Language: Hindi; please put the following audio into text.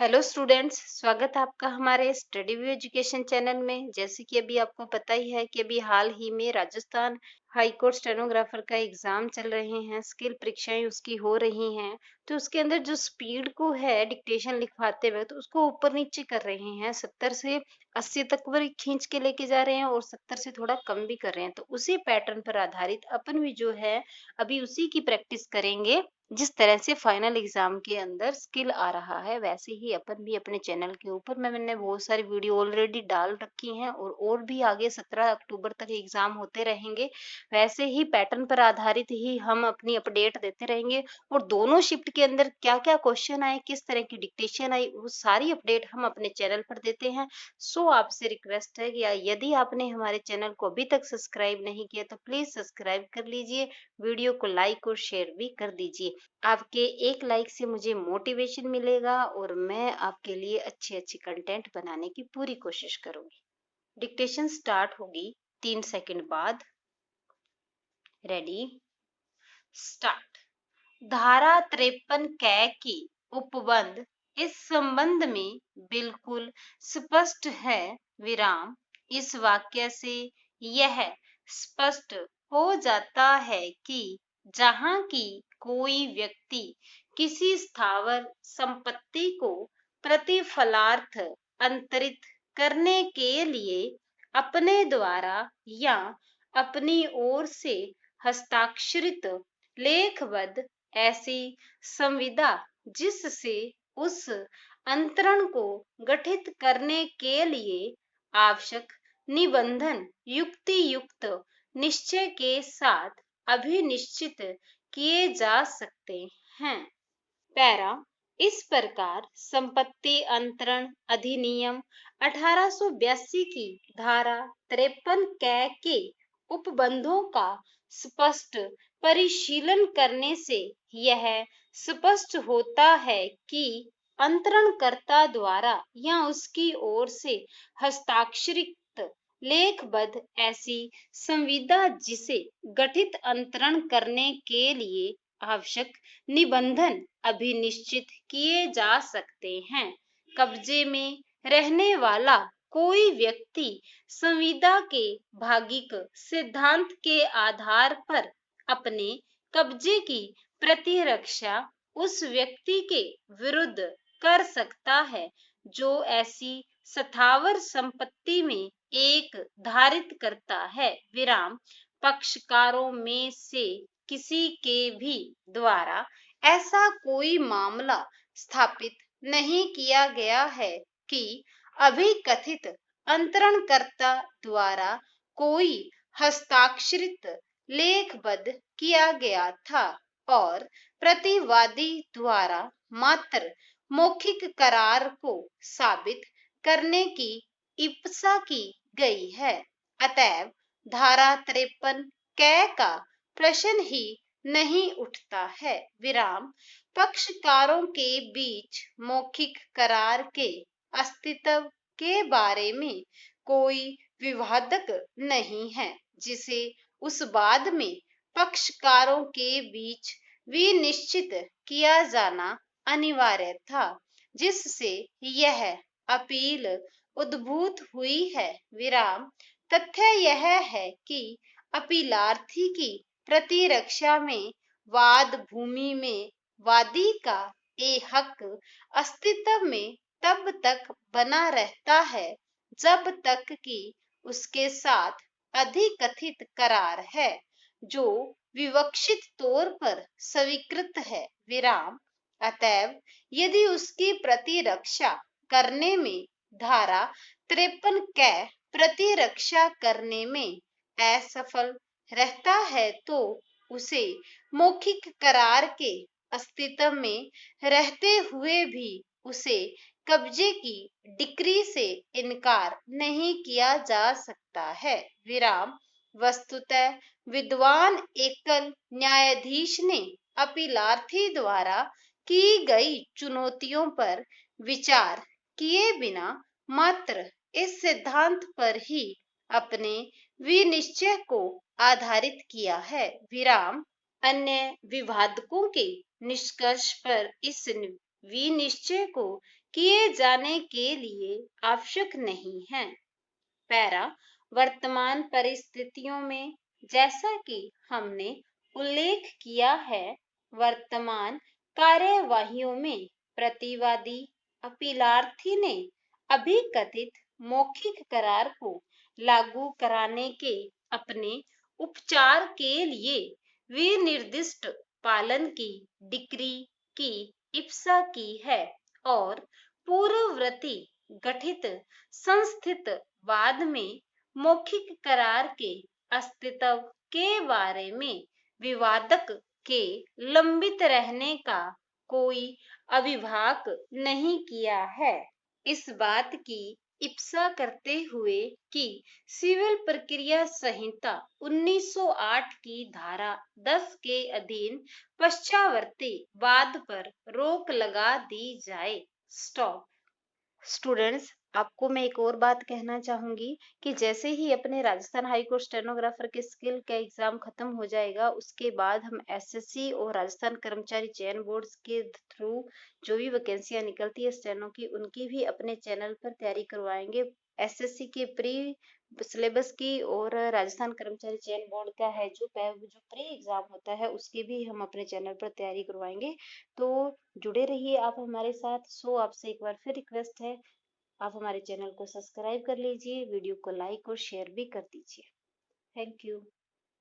हेलो स्टूडेंट्स, स्वागत है आपका हमारे स्टडी व्यू एजुकेशन चैनल में। जैसे कि अभी आपको पता ही है कि अभी हाल ही में राजस्थान हाई कोर्ट स्टेनोग्राफर का एग्जाम चल रहे हैं, स्किल परीक्षाएं उसकी हो रही हैं। तो उसके अंदर जो स्पीड को है डिक्टेशन लिखवाते वक्त तो उसको ऊपर नीचे कर रहे हैं, 70 से 80 तक पर खींच के लेके जा रहे हैं और 70 से थोड़ा कम भी कर रहे हैं। तो उसी पैटर्न पर आधारित अपन भी जो है अभी उसी की प्रैक्टिस करेंगे। जिस तरह से फाइनल एग्जाम के अंदर स्किल आ रहा है वैसे ही अपन भी अपने चैनल के ऊपर मैंने बहुत सारी वीडियो ऑलरेडी डाल रखी हैं और भी आगे 17 अक्टूबर तक एग्जाम होते रहेंगे। वैसे ही पैटर्न पर आधारित ही हम अपनी अपडेट देते रहेंगे और दोनों शिफ्ट के अंदर क्या क्या क्वेश्चन आए, किस तरह की डिक्टेशन आई, वो सारी अपडेट हम अपने चैनल पर देते हैं। सो आपसे रिक्वेस्ट है कि यदि आपने हमारे चैनल को अभी तक सब्सक्राइब नहीं किया तो प्लीज सब्सक्राइब कर लीजिए, वीडियो को लाइक और शेयर भी कर दीजिए। आपके एक लाइक से मुझे मोटिवेशन मिलेगा और मैं आपके लिए अच्छे अच्छे कंटेंट बनाने की पूरी कोशिश करूंगी। डिक्टेशन स्टार्ट होगी 3 सेकंड बाद। Ready, start. धारा 53 कै की उपबंध इस संबंध में बिल्कुल स्पष्ट है, विराम। इस वाक्य से यह स्पष्ट हो जाता है कि जहां की कोई व्यक्ति किसी स्थावर संपत्ति को प्रतिफलार्थ अंतरित करने के लिए अपने द्वारा या अपनी ओर से हस्ताक्षरित लेखबद्ध ऐसी संविदा जिससे उस अंतरण को गठित करने के लिए आवश्यक निबंधन युक्ति युक्त निश्चय के साथ अभिनिश्चित किए जा सकते हैं। पैरा, इस प्रकार संपत्ति अंतरण अधिनियम 1882 की धारा 53 कै के उपबंधों का स्पष्ट परिशीलन करने से यह स्पष्ट होता है कि अंतरणकर्ता द्वारा या उसकी ओर से हस्ताक्षरित लेखबद्ध ऐसी संविदा जिसे गठित अंतरण करने के लिए आवश्यक निबंधन अभिनिश्चित किए जा सकते हैं। कब्जे में रहने वाला कोई व्यक्ति संविदा के भागिक सिद्धांत के आधार पर अपने कब्जे की प्रतिरक्षा उस व्यक्ति के विरुद्ध कर सकता है जो ऐसी स्थावर संपत्ति में एक धारित करता है, विराम। पक्षकारों में से किसी के भी द्वारा ऐसा कोई मामला स्थापित नहीं किया गया है कि अभिकथित अंतरणकर्ता द्वारा कोई हस्ताक्षरित लेखबद्ध किया गया था और प्रतिवादी द्वारा मात्र मौखिक करार को साबित करने की इप्सा की गई है। अतएव धारा 53 कै का प्रश्न ही नहीं उठता है, विराम। पक्षकारों के बीच मौखिक करार के अस्तित्व के बारे में कोई विवादक नहीं है जिसे उस बाद में पक्षकारों के बीच विनिश्चित किया जाना अनिवार्य था, जिससे यह अपील उद्भूत हुई है, विराम। तथ्य यह है कि अपीलार्थी की प्रतिरक्षा में वाद भूमि में वादी का ये हक अस्तित्व में तब तक बना रहता है जब तक कि उसके साथ अधिकथित करार है जो विवक्षित तौर पर स्वीकृत है, विराम। अतएव यदि उसकी प्रतिरक्षा करने में धारा 53 कै प्रतिरक्षा करने में असफल रहता है तो उसे मौखिक करार के अस्तित्व में रहते हुए भी उसे कब्जे की डिक्री से इनकार नहीं किया जा सकता है, विराम। वस्तुतः विद्वान एकल न्यायाधीश ने अपीलार्थी द्वारा की गई चुनौतियों पर विचार किए बिना मात्र इस सिद्धांत पर ही अपने विनिश्चय को आधारित किया है, विराम। अन्य विवादकों के निष्कर्ष पर इस विनिश्चय को किए जाने के लिए आवश्यक नहीं है। पैरा वर्तमान परिस्थितियों में, जैसा कि हमने उल्लेख किया है, वर्तमान कार्यवाहियों में प्रतिवादी अपीलार्थी ने अभिकथित मौखिक करार को लागू कराने के अपने उपचार के लिए विनिर्दिष्ट पालन की डिक्री की इप्सा की है और पूर्ववर्ती गठित संस्थित बाद में मौखिक करार के अस्तित्व के बारे में विवादक के लंबित रहने का कोई अभिभाक नहीं किया है। इस बात की इप्सा करते हुए कि सिविल प्रक्रिया संहिता 1908 की धारा 10 के अधीन पश्चावर्ती वाद पर रोक लगा दी जाए। स्टॉप। स्टूडेंट्स, आपको मैं एक और बात कहना चाहूंगी कि जैसे ही अपने राजस्थान हाई कोर्ट स्टेनोग्राफर के स्किल का एग्जाम खत्म हो जाएगा, उसके बाद हम एसएससी और राजस्थान कर्मचारी चयन बोर्ड के थ्रू जो भी वैकेंसियां निकलती है स्टेनो की, उनकी भी अपने चैनल पर तैयारी करवाएंगे। एसएससी के प्री सिलेबस की और राजस्थान कर्मचारी चयन बोर्ड का है जो प्री एग्जाम होता है, उसकी भी हम अपने चैनल पर तैयारी करवाएंगे। तो जुड़े रहिए आप हमारे साथ। सो आपसे एक बार फिर रिक्वेस्ट है, आप हमारे चैनल को सब्सक्राइब कर लीजिए, वीडियो को लाइक और शेयर भी कर दीजिए। Thank you.